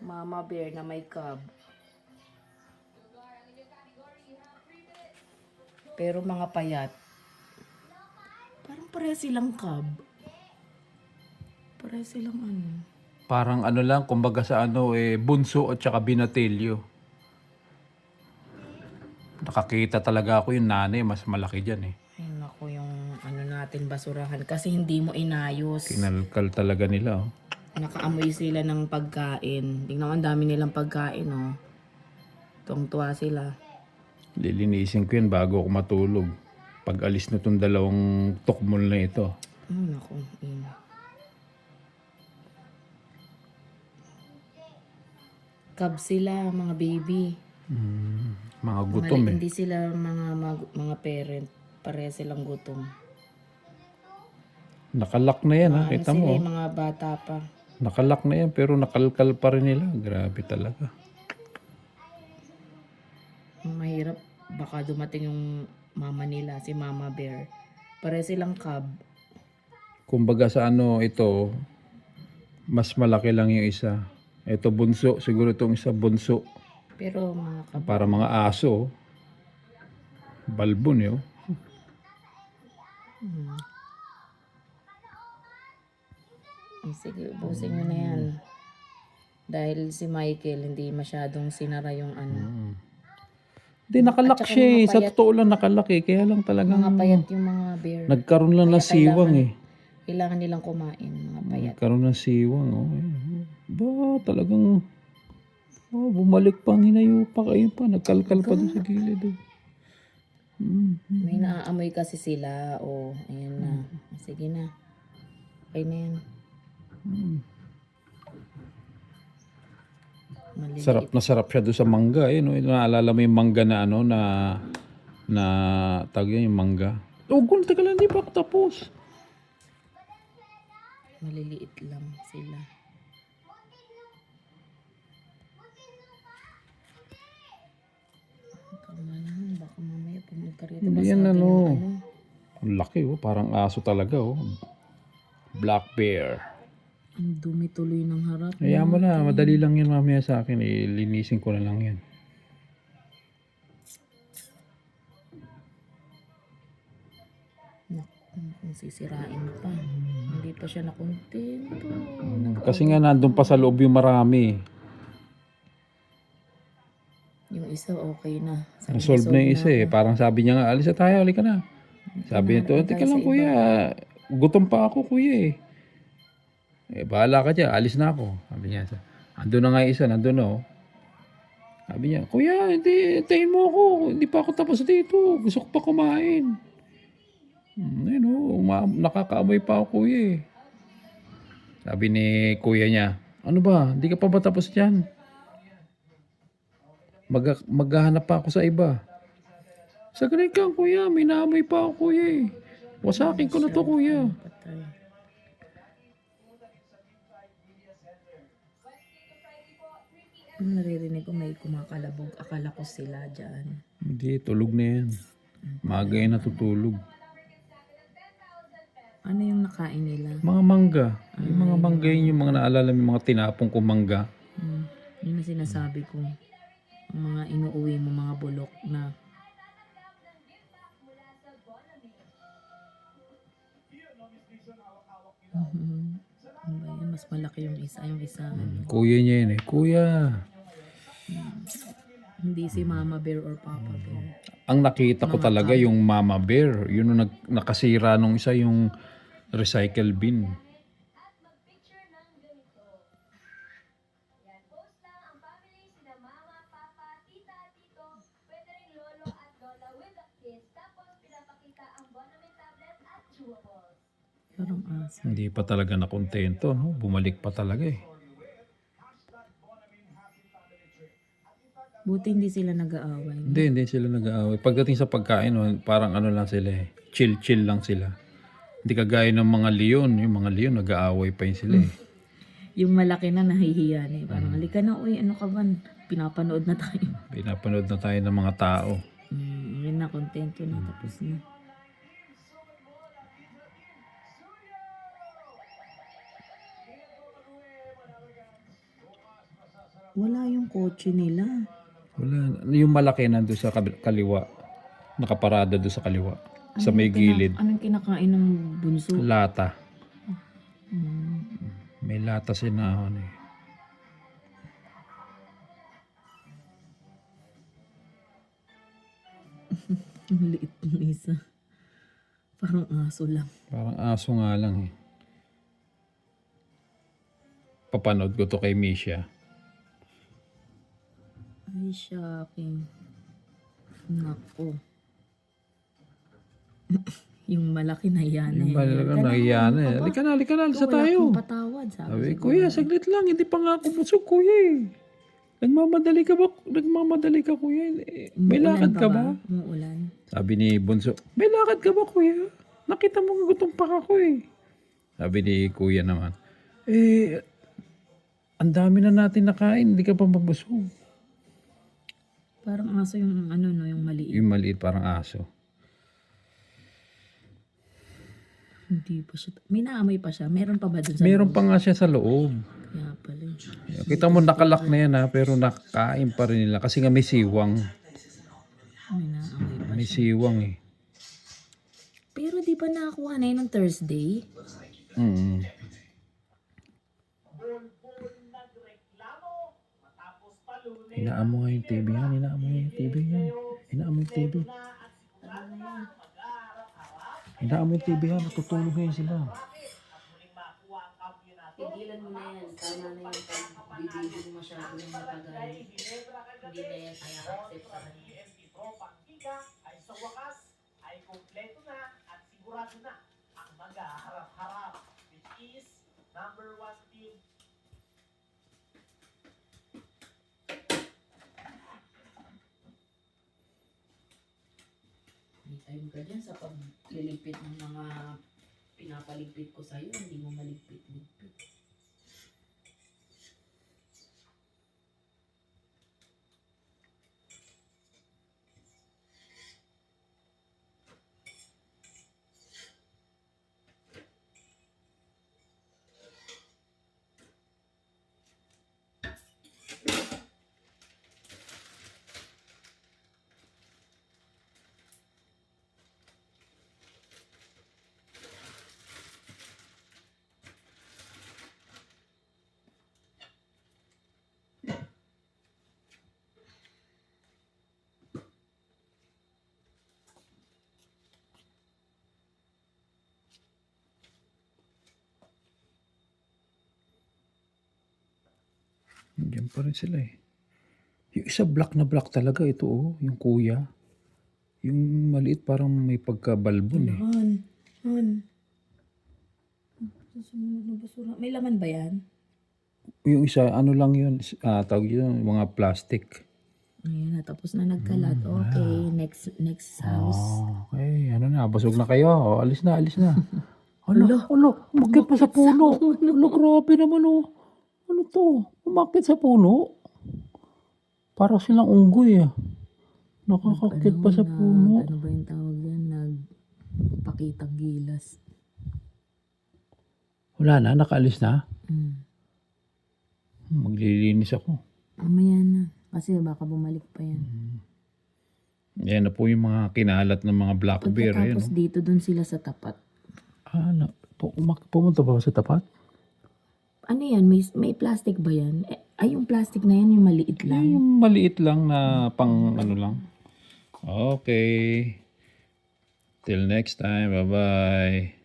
Mama bear na may cub. Pero mga payat. Parang pareha silang cub. Pareha silang ano. Parang ano lang, kumbaga sa ano, bunso at saka binatilyo. Nakakita talaga ako yung nanay, mas malaki dyan eh. Ay naku, yung ano natin basurahan. Kasi hindi mo inayos. Kinalkal talaga nila oh. Nakaamoy sila ng pagkain. Tingnan mo, ang dami nilang pagkain, oh. Tuwang-tuwa sila. Lilinisin ko yun bago ako matulog. Pag alis na itong dalawang tukmol na ito. Naku, Cub sila, mga baby. Mga gutom eh. Hindi sila mga parent. Pareha silang gutom. Nakalak na yan ha, Ano kita sila, mo. yung mga bata pa. Nakalak na yan pero nakalkal pa rin nila. Grabe talaga. Ang mahirap, baka dumating yung mama nila, si Mama Bear. Pareha silang cub. Kumbaga sa ano ito, mas malaki lang yung isa. Ito bunso, siguro itong isa bunso. Pero mga cub. Para mga aso. Balbon yun. Sige, ubusin nyo na yan. Dahil si Michael, hindi masyadong sinara yung ano. Hindi, nakalak At saka siya eh. mga Sa payat. totoo lang nakalak eh. Kaya lang talagang Mga payat yung mga bear. nagkaroon lang ng siwang eh. Kailangan nilang kumain, mga payat. Nagkaroon ng siwang oh. Ba, talagang bumalik pa ang hinayupak. Ayun pa, nagkalkal pa doon sa gilid eh. May naaamoy kasi sila. Ayan na. Sige na. Okay na yan. Maliliit. Sarap siya doon sa mangga eh. No? Naalala mo yung mangga na ano na tawag yan yung mangga. Gul, teka lang, di pa ako tapos. Maliliit lang sila. Tama naman, baka mamaya pumunta rito. Hindi yan ano. Ang laki oh, parang aso talaga oh. Black bear. Ang dumi tuloy ng harap. Kaya mo na, madali lang yan mamaya sa akin. Linisin ko na lang yan. Kung sisirain pa. Hindi pa siya nakontento. Kasi nga nandun pa sa loob yung marami. Yung isa okay na. Nasolve na yung isa eh. Parang sabi niya nga, alis na tayo, halika na. Sabi nito, teka lang kuya, gutom pa ako kuya eh. Bahala ka dyan, alis na ako. Sabi niya, andun na nga yung isa, nandun na oh. Sabi niya, kuya, hindi, tayin mo ako. Hindi pa ako tapos dito. Gusto ko pa kumain. Ayun oh, nakakaamoy pa ako kuya eh. Sabi ni kuya niya, ano ba, hindi ka pa ba tapos dyan? Maghahanap pa ako sa iba. Saglit ka kuya, may naamoy pa ako kuya eh. Wasakin ko na to kuya. Naririnig ko may kumakalabog. Akala ko sila dyan. Hindi, tulog na yan. Maaga yan natutulog. Ano yung nakain nila? Mga mangga. Yung mga mangga yun, yung mga naalala mo, yung mga tinapong kong mangga. Yun ang sinasabi ko. Ang mga inuuwi mo, mga bulok na. Ano ba yan? Mas malaki yung isa. Yung isa. Kuya niya yun eh. Kuya. Hindi si Mama Bear or Papa Bear. Ang nakita ko talaga yung Mama Bear. Yun yung nakasira nung isa yung recycle bin. Parang aso. Hindi pa talaga nakontento. No? Bumalik pa talaga eh. Buti hindi sila nag-aaway. Hindi sila nag-aaway. Pagdating sa pagkain, parang ano lang sila eh. Chill lang sila. Hindi kagaya ng mga leon. Yung mga leon, nag-aaway pa yun sila eh. Yung malaki na nahihiya na eh. Parang halika na, uy, ano ka ba? Pinapanood na tayo. Pinapanood na tayo ng mga tao. Yun na, kontento na. Tapos na. Wala yung kotse nila. Wala. Yung malaki nandun sa kaliwa. Nakaparada doon sa kaliwa. Sa may gilid. Anong kinakain ng bunso? Lata. Mm. May lata sinahon eh. Ang liit ng isa. Parang aso lang. Parang aso nga lang eh. Papanood ko to kay Misha. Ay, shocking. Nako. Yung malaki na yan Yung eh. malaga nahiya na eh. Halika na, alisa tayo. Wala kang patawad, sabi Sabi, siguro. kuya, saglit lang. Hindi pa nga ako busog, kuya eh. Nagmamadali ka, kuya. Eh, may Umuulan lakad ka ba? Umuulan. Sabi ni Bunso, may lakad ka ba, kuya? Nakita mo gutom pa ako eh. Sabi ni kuya naman, eh, ang dami na natin nakain. Hindi ka pa mabusog. Parang aso yung ano no, yung maliit. Yung maliit parang aso. Hindi pa siya. May naamoy pa siya. Meron pa ba dun sa Meron loob? pa nga siya sa loob. Kaya pala. Kita mo nakalak na yan ha, pero nakain pa rin nila. Kasi nga may siwang. May naamoy pa. May siwang eh. Pero di ba nakakuha na yun ng Thursday? Mm. Inaamo nga yung TV yan. Inaamo nga yung TV yan. Inaamo yung TV. Inaamo yung TV yan. Natutulog ngayon sila. Tigilan mo na yan. Tama na yung pagbibigil mo masyado ng matagal. Hindi na yan kaya accept sa kanya. Ay sa wakas ay kompleto na at sigurado na ang maghaharap-harap, which is number 1 team. May time ka dyan sa pagliligpit ng mga pinapaligpit ko sa'yo. Hindi mo maligpit-ligpit. Diyan pa rin sila eh. Yung isa black na black talaga ito oh. Yung kuya. Yung maliit parang may pagkabalbon eh. Han. Susunod na basura. May laman ba yan? Yung isa ano lang yun. Tawag yun mga plastic. Ayan na. Tapos na nagkalat. Okay. Next house. Okay, ano na, basog na kayo. O, alis na. Ano, umakit pa sa puno. Ano, grabe naman oh. Ano to? Umakit sa puno? Para silang unggoy ah. Nakakakit pa sa puno. Ano ba yung tawag yan? Nagpakitang gilas. Wala na, nakaalis na. Mm. Maglilinis ako. Mamaya na. Kasi baka bumalik pa yan. Yan na po yung mga kinalat ng mga black bear. Yan, Pagkatapos dito dun sila sa tapat. Pumunta ba sa tapat? Ano yan? May plastic ba yan? Ay, yung plastic na yan, yung maliit lang. Yung maliit lang na pang ano lang. Okay. Till next time. Bye-bye.